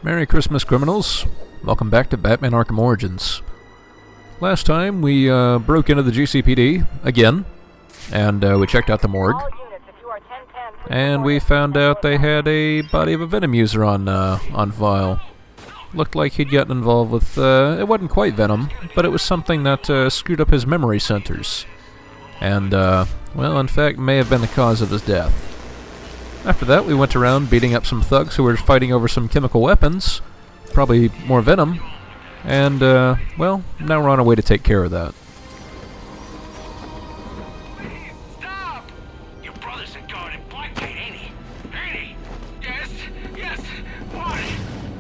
Merry Christmas, criminals. Welcome back to Batman Arkham Origins. Last time, we broke into the GCPD, again, and we checked out the morgue. And we found out they had a body of a Venom user on file. Looked like he'd gotten involved with, it wasn't quite Venom, but it was something that screwed up his memory centers. And, well, in fact, may have been the cause of his death. After that, we went around beating up some thugs who were fighting over some chemical weapons, probably more Venom, and, well, now we're on our way to take care of that. Stop! Your brother's a guard in Blackmail, ain't he? Ain't he? Yes, what?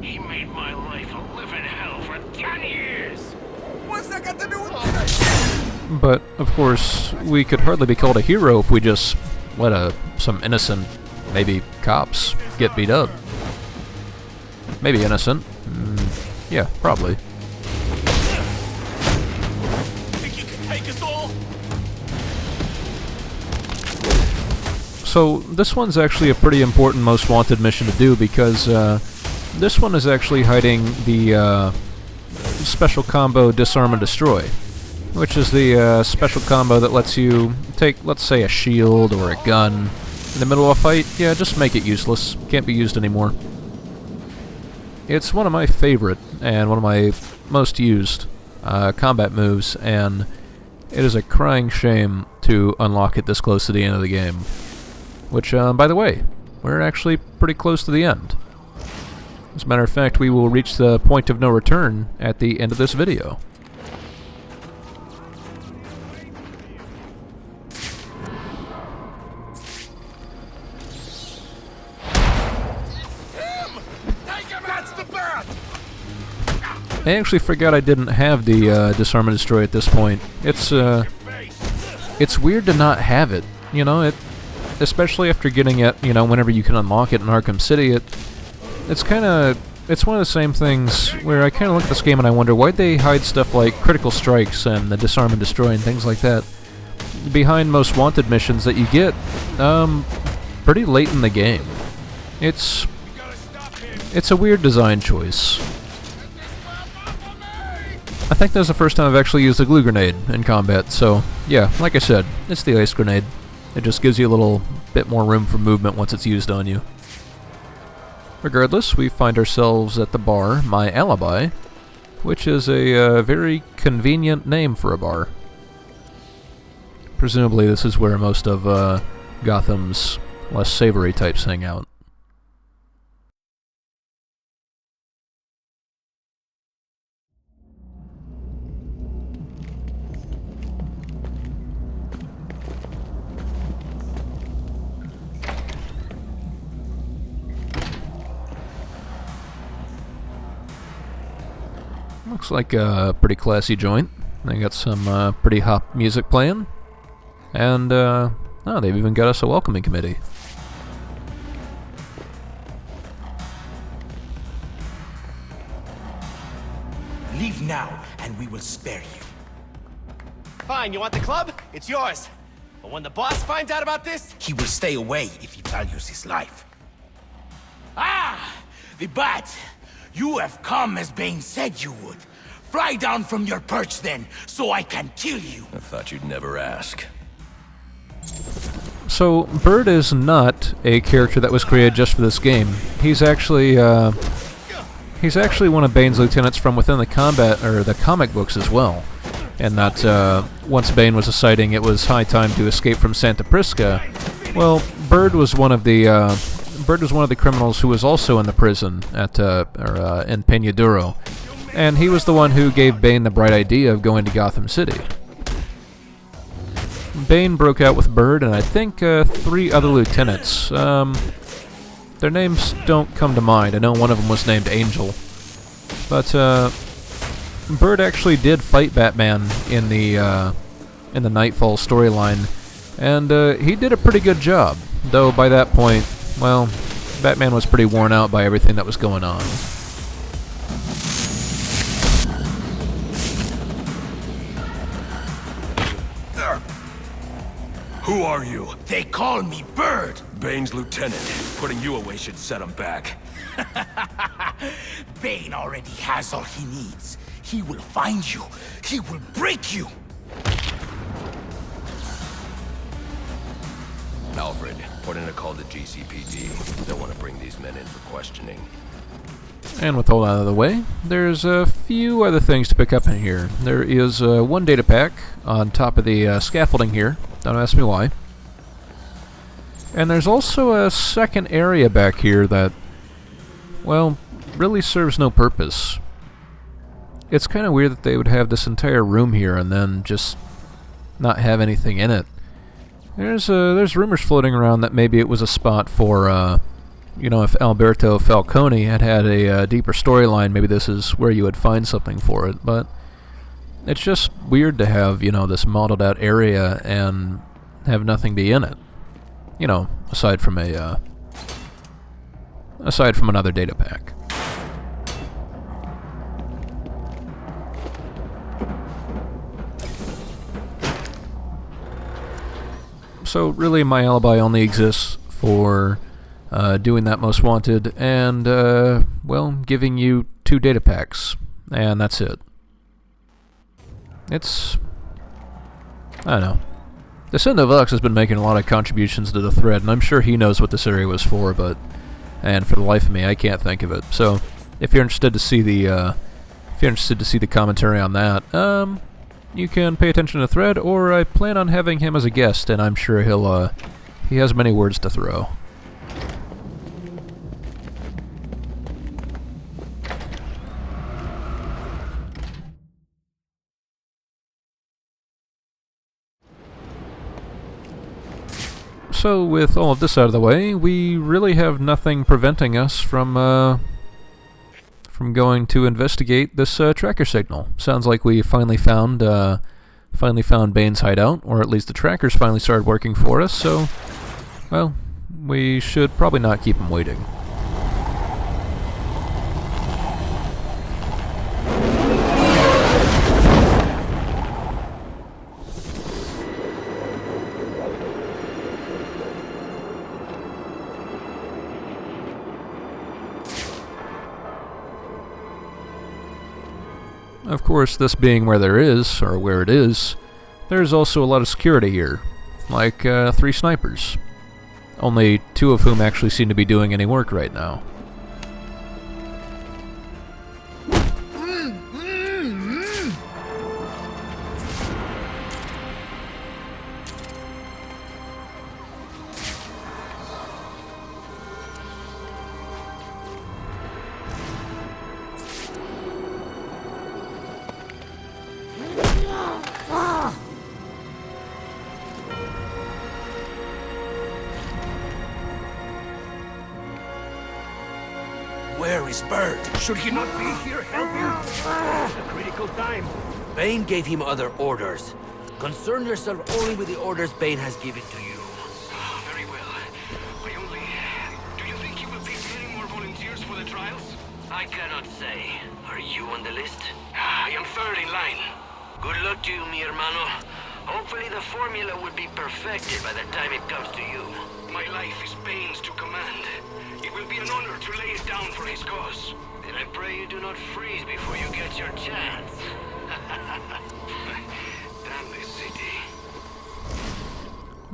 He made my life a living hell for 10 years! What's that got to do with that? But, of course, we could hardly be called a hero if we just let some innocent, maybe cops, get beat up. Maybe innocent. Yeah, probably. Think you can take us all? So, this one's actually a pretty important Most Wanted mission to do because this one is actually hiding the special combo Disarm and Destroy, which is the special combo that lets you take, let's say, a shield or a gun in the middle of a fight. Yeah, just make it useless. Can't be used anymore. It's one of my favorite and one of my most used combat moves, and it is a crying shame to unlock it this close to the end of the game. Which, by the way, we're actually pretty close to the end. As a matter of fact, we will reach the point of no return at the end of this video. I actually forgot I didn't have the Disarm and Destroy at this point. It's weird to not have it, you know, especially after getting it, you know, whenever you can unlock it in Arkham City. It's one of the same things where I kind of look at this game and I wonder why'd they hide stuff like critical strikes and the Disarm and Destroy and things like that behind Most Wanted missions that you get pretty late in the game. It's a weird design choice. I think that was the first time I've actually used a glue grenade in combat, so yeah, like I said, it's the ice grenade. It just gives you a little bit more room for movement once it's used on you. Regardless, we find ourselves at the bar, My Alibi, which is a very convenient name for a bar. Presumably this is where most of Gotham's less savory types hang out. Looks like a pretty classy joint. They got some pretty hot music playing. And, oh, they've even got us a welcoming committee. Leave now, and we will spare you. Fine, you want the club? It's yours. But when the boss finds out about this... He will stay away if he values his life. Ah! The Bat! You have come as Bane said you would. Fly down from your perch then, so I can kill you. I thought you'd never ask. So, Bird is not a character that was created just for this game. He's actually one of Bane's lieutenants from within the comic books as well. And that once Bane was deciding it was high time to escape from Santa Prisca, well, Bird was one of the criminals who was also in the prison at in Peña Duro, and he was the one who gave Bane the bright idea of going to Gotham City. Bane broke out with Bird and I think 3 other lieutenants. Their names don't come to mind. I know one of them was named Angel, but Bird actually did fight Batman in the Nightfall storyline, and he did a pretty good job. Though by that point, well, Batman was pretty worn out by everything that was going on. Who are you? They call me Bird. Bane's lieutenant. Putting you away should set him back. Bane already has all he needs. He will find you. He will break you. Alfred, put in a call to GCPD. Don't want to bring these men in for questioning. And with all that out of the way, there's a few other things to pick up in here. There is one data pack on top of the scaffolding here. Don't ask me why. And there's also a second area back here that, well, really serves no purpose. It's kind of weird that they would have this entire room here and then just not have anything in it. There's rumors floating around that maybe it was a spot for, you know, if Alberto Falcone had a deeper storyline, maybe this is where you would find something for it. But it's just weird to have, you know, this modeled out area and have nothing be in it. You know, aside from another data pack. So really my alibi only exists for doing that most wanted and, well, giving you 2 data packs. And that's it. It's... I don't know. Descendo Vox has been making a lot of contributions to the thread, and I'm sure he knows what this area was for, but... And for the life of me, I can't think of it. So, if you're interested to see the, commentary on that, you can pay attention to the thread, or I plan on having him as a guest, and I'm sure he has many words to throw. So, with all of this out of the way, we really have nothing preventing us from going to investigate this tracker signal. Sounds like we finally found Bane's hideout, or at least the trackers finally started working for us. So, well, we should probably not keep him waiting. Of course, this being where it is, there's also a lot of security here, like 3 snipers, only 2 of whom actually seem to be doing any work right now. Where is Bird? Should he not be here helping? It's a critical time. Bane gave him other orders. Concern yourself only with the orders Bane has given to you. Very well. Do you think he will pick any more volunteers for the trials? I cannot say. Are you on the list? I am third in line. Good luck to you, mi hermano. Hopefully the formula will be perfected by the time it comes to you. My life is Bane's to command. It will be an honor to lay it down for his cause. Then I pray you do not freeze before you get your chance. Damn this city.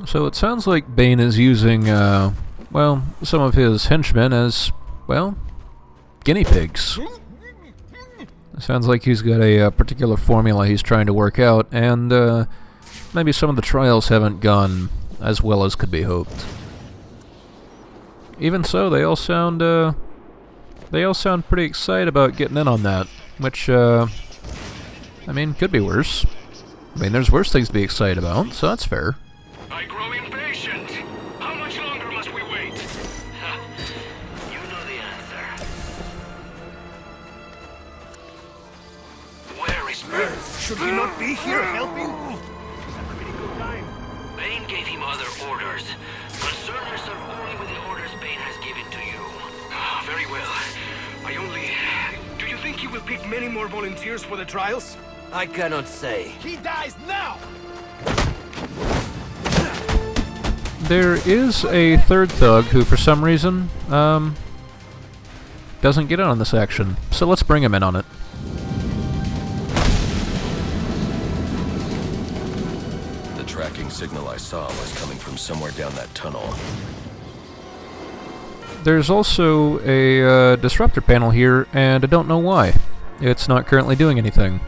So it sounds like Bane is using, well, some of his henchmen as, well, guinea pigs. It sounds like he's got a particular formula he's trying to work out, and maybe some of the trials haven't gone as well as could be hoped. Even so, they all sound pretty excited about getting in on that, which, I mean, could be worse. I mean, there's worse things to be excited about, so that's fair. I grow impatient. How much longer must we wait? You know the answer. Where is Bird? Should he not be here helping? It's a critical time. Bane gave him other orders. Concern yourself only with the orders Bane has given to you. Very well. Do you think he will pick many more volunteers for the trials? I cannot say. He dies now! There is a third thug who, for some reason, doesn't get in on this action, so let's bring him in on it. The tracking signal I saw was coming from somewhere down that tunnel. There's also a disruptor panel here, and I don't know why. It's not currently doing anything.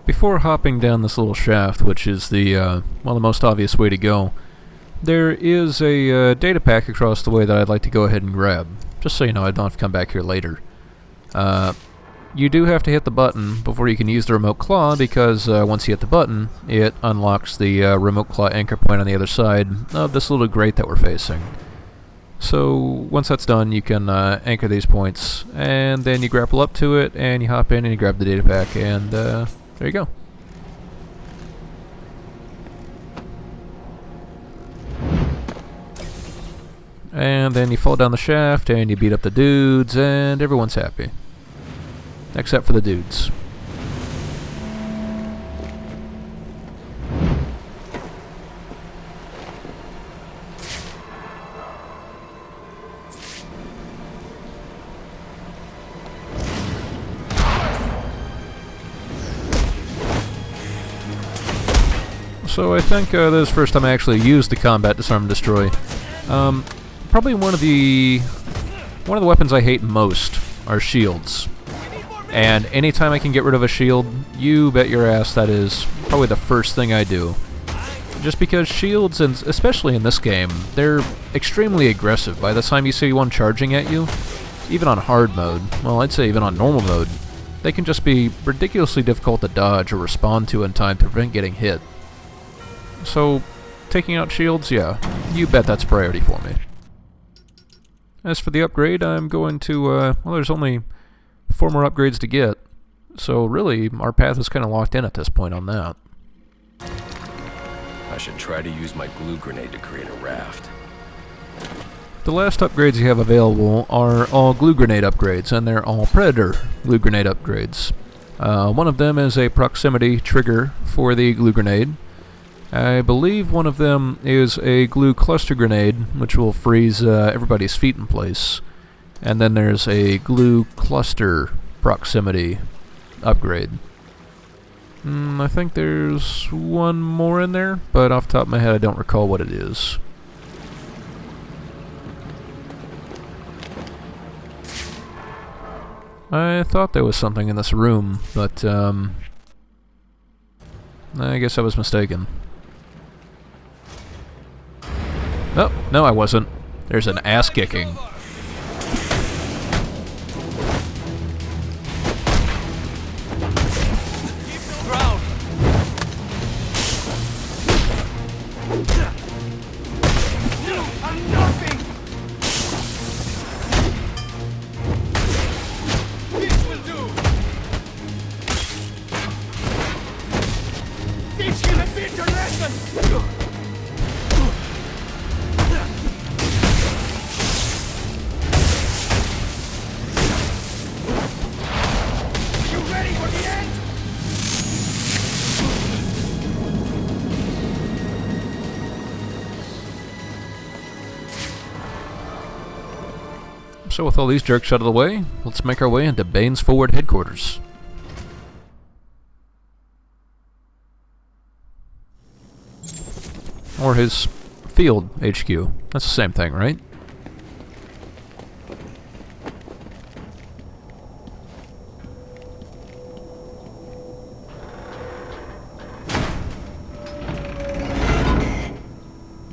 Before hopping down this little shaft, which is the, well, the most obvious way to go, there is a data pack across the way that I'd like to go ahead and grab. Just so you know, I don't have to come back here later. You do have to hit the button before you can use the remote claw, because once you hit the button, it unlocks the remote claw anchor point on the other side of this little grate that we're facing. So once that's done, you can anchor these points, and then you grapple up to it, and you hop in and you grab the data pack, and there you go. And then you fall down the shaft, and you beat up the dudes, and everyone's happy. Except for the dudes. So I think this is the first time I actually used the combat disarm and destroy. Probably one of the weapons I hate most are shields. And anytime I can get rid of a shield, you bet your ass that is probably the first thing I do. Just because shields, and especially in this game, they're extremely aggressive. By the time you see one charging at you, even on hard mode, well, I'd say even on normal mode, they can just be ridiculously difficult to dodge or respond to in time to prevent getting hit. So, taking out shields, yeah, you bet that's a priority for me. As for the upgrade, I'm going to, well, there's only 4 more upgrades to get, so really, our path is kind of locked in at this point on that. I should try to use my glue grenade to create a raft. The last upgrades you have available are all glue grenade upgrades, and they're all Predator glue grenade upgrades. One of them is a proximity trigger for the glue grenade. I believe one of them is a glue cluster grenade, which will freeze everybody's feet in place. And then there's a glue cluster proximity upgrade. I think there's one more in there, but off the top of my head I don't recall what it is. I thought there was something in this room, but I guess I was mistaken. Oh, no I wasn't. There's an ass kicking. So with all these jerks out of the way, let's make our way into Bane's forward headquarters. Or his field HQ. That's the same thing, right?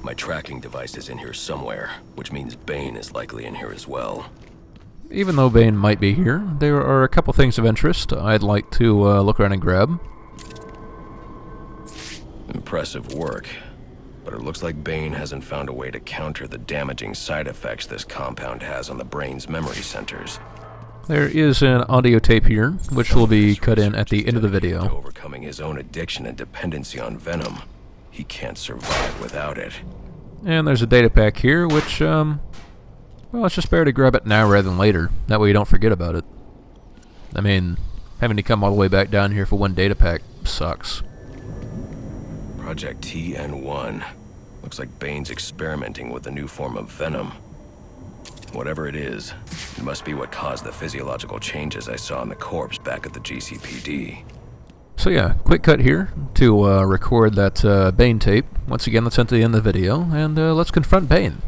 My tracking device is in here somewhere, which means Bane is likely in here as well. Even though Bane might be here, there are a couple things of interest I'd like to look around and grab. Impressive work, but it looks like Bane hasn't found a way to counter the damaging side effects this compound has on the brain's memory centers. There is an audio tape here, which will be cut in at the end of the video. Overcoming his own addiction and dependency on venom. He can't survive without it. And there's a data pack here, which, well, it's just better to grab it now rather than later. That way you don't forget about it. I mean, having to come all the way back down here for one data pack sucks. Project TN1. Looks like Bane's experimenting with a new form of venom. Whatever it is, it must be what caused the physiological changes I saw in the corpse back at the GCPD. So yeah, quick cut here to record that Bane tape. Once again, let's enter the end of the video, and let's confront Bane.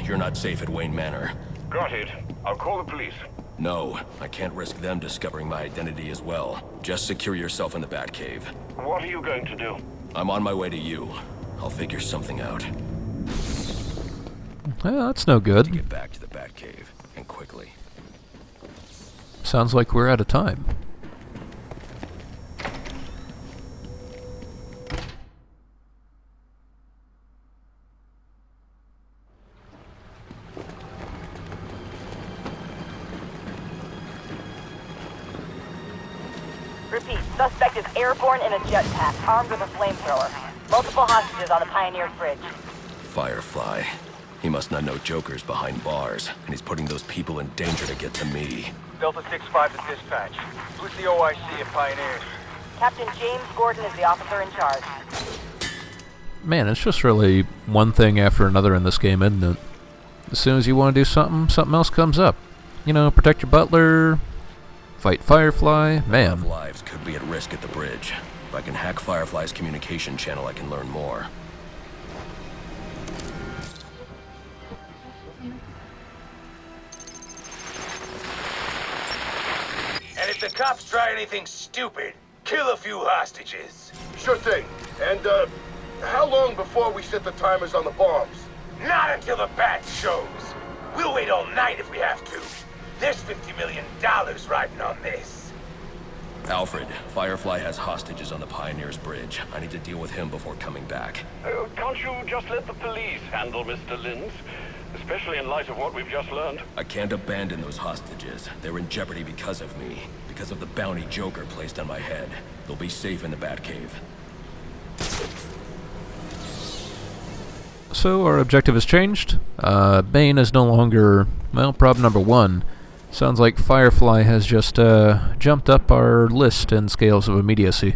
You're not safe at Wayne Manor. Got it. I'll call the police. No, I can't risk them discovering my identity as well. Just secure yourself in the Batcave. What are you going to do? I'm on my way to you. I'll figure something out. Well, that's no good. Get back to the Batcave, and quickly. Sounds like we're out of time. Repeat, suspect is airborne in a jetpack, armed with a flamethrower. Multiple hostages on the Pioneers Bridge. Firefly. He must not know Joker's behind bars, and he's putting those people in danger to get to me. Delta 6-5 to dispatch. Who's the OIC at Pioneers? Captain James Gordon is the officer in charge. Man, it's just really one thing after another in this game, isn't it? As soon as you want to do something, something else comes up. You know, protect your butler, fight Firefly, man. Lives could be at risk at the bridge. If I can hack Firefly's communication channel, I can learn more. And if the cops try anything stupid, kill a few hostages. Sure thing. And, how long before we set the timers on the bombs? Not until the bat shows. We'll wait all night if we have to. There's $50 million riding on this. Alfred, Firefly has hostages on the Pioneers Bridge. I need to deal with him before coming back. Can't you just let the police handle Mr. Linz? Especially in light of what we've just learned. I can't abandon those hostages. They're in jeopardy because of me. Because of the bounty Joker placed on my head. They'll be safe in the Batcave. So our objective has changed. Bane is no longer, well, problem number one. Sounds like Firefly has just jumped up our list in scales of immediacy.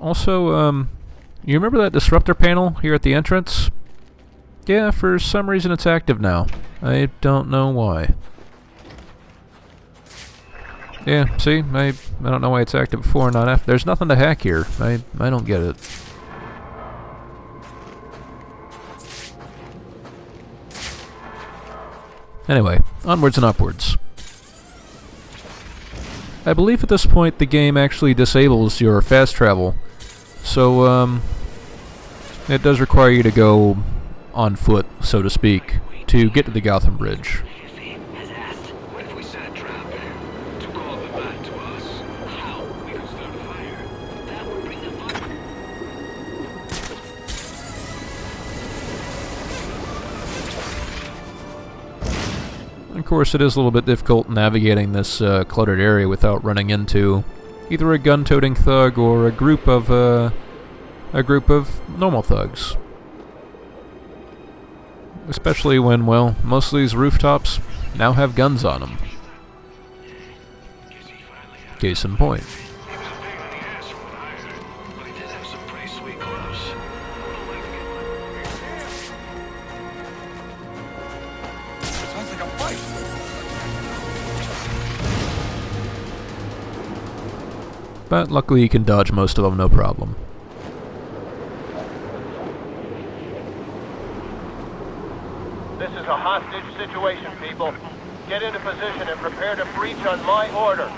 Also, you remember that disruptor panel here at the entrance? Yeah, for some reason it's active now. I don't know why. Yeah, see? I don't know why it's active before and not after. There's nothing to hack here. I don't get it. Anyway, onwards and upwards. I believe at this point the game actually disables your fast travel. So, it does require you to go on foot, so to speak, to get to the Gotham Bridge. What if we set a trap to call them back to us? How? We could start a fire. That would bring them up. Of course, it is a little bit difficult navigating this cluttered area without running into either a gun-toting thug or a group of normal thugs. Especially when, well, most of these rooftops now have guns on them. Case in point. He was a pain in the ass from what I heard, but he did have some pretty sweet clothes. like a fight. But luckily you can dodge most of them, no problem. This is a hostage situation, people. Get into position and prepare to breach on my order.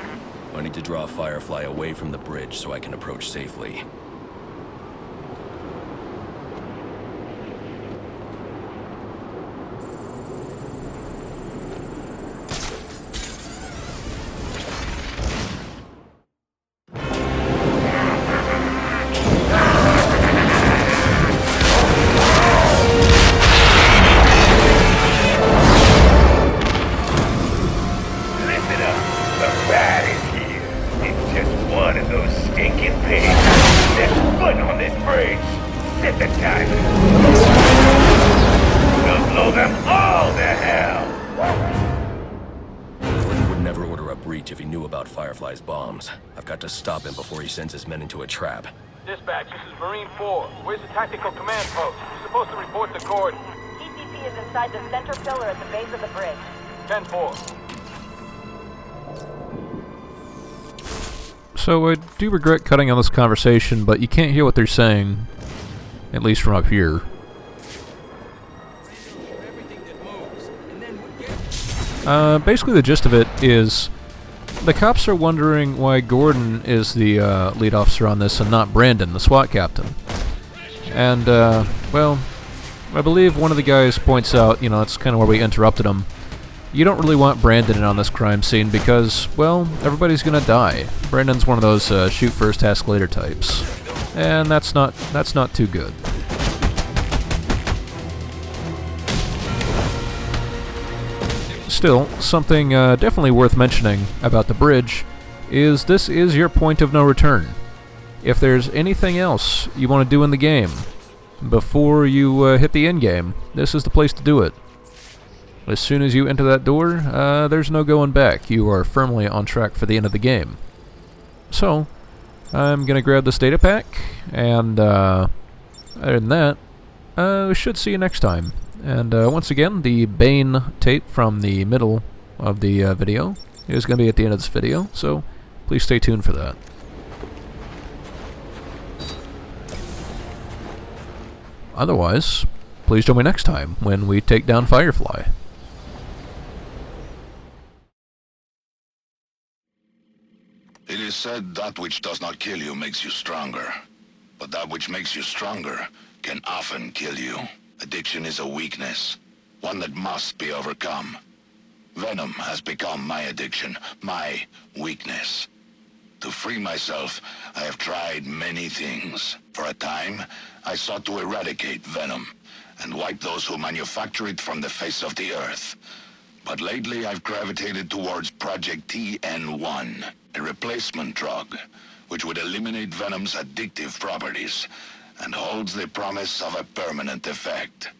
I need to draw Firefly away from the bridge so I can approach safely. If he knew about Firefly's bombs. I've got to stop him before he sends his men into a trap. Dispatch, this is Marine 4. Where's the tactical command post? You're supposed to report the cord. TCP is inside the center pillar at the base of the bridge. 10-4. So I do regret cutting on this conversation, but you can't hear what they're saying, at least from up here. Basically the gist of it is the cops are wondering why Gordon is the lead officer on this and not Brandon, the SWAT captain. And, well, I believe one of the guys points out, that's kind of where we interrupted him. You don't really want Brandon in on this crime scene because, well, everybody's gonna die. Brandon's one of those shoot first, ask later types. And that's not too good. Still, something definitely worth mentioning about the bridge is this is your point of no return. If there's anything else you want to do in the game before you hit the end game, this is the place to do it. As soon as you enter that door, there's no going back. You are firmly on track for the end of the game. So, I'm going to grab this data pack, and other than that, we should see you next time. And once again, the Bane tape from the middle of the video is going to be at the end of this video, so please stay tuned for that. Otherwise, please join me next time when we take down Firefly. It is said that which does not kill you makes you stronger, but that which makes you stronger can often kill you. Addiction is a weakness, one that must be overcome. Venom has become my addiction, my weakness. To free myself, I have tried many things. For a time, I sought to eradicate Venom and wipe those who manufacture it from the face of the earth. But lately, I've gravitated towards Project TN1, a replacement drug, which would eliminate Venom's addictive properties and holds the promise of a permanent effect.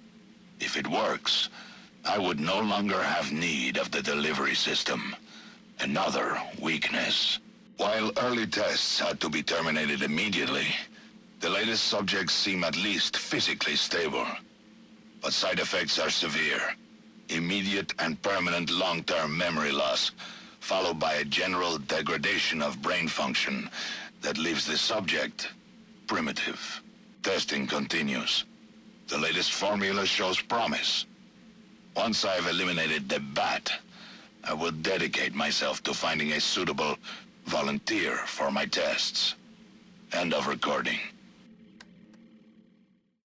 If it works, I would no longer have need of the delivery system. Another weakness. While early tests had to be terminated immediately, the latest subjects seem at least physically stable. But side effects are severe. Immediate and permanent long-term memory loss, followed by a general degradation of brain function that leaves the subject primitive. Testing continues. The latest formula shows promise. Once I've eliminated the bat, I will dedicate myself to finding a suitable volunteer for my tests. End of recording.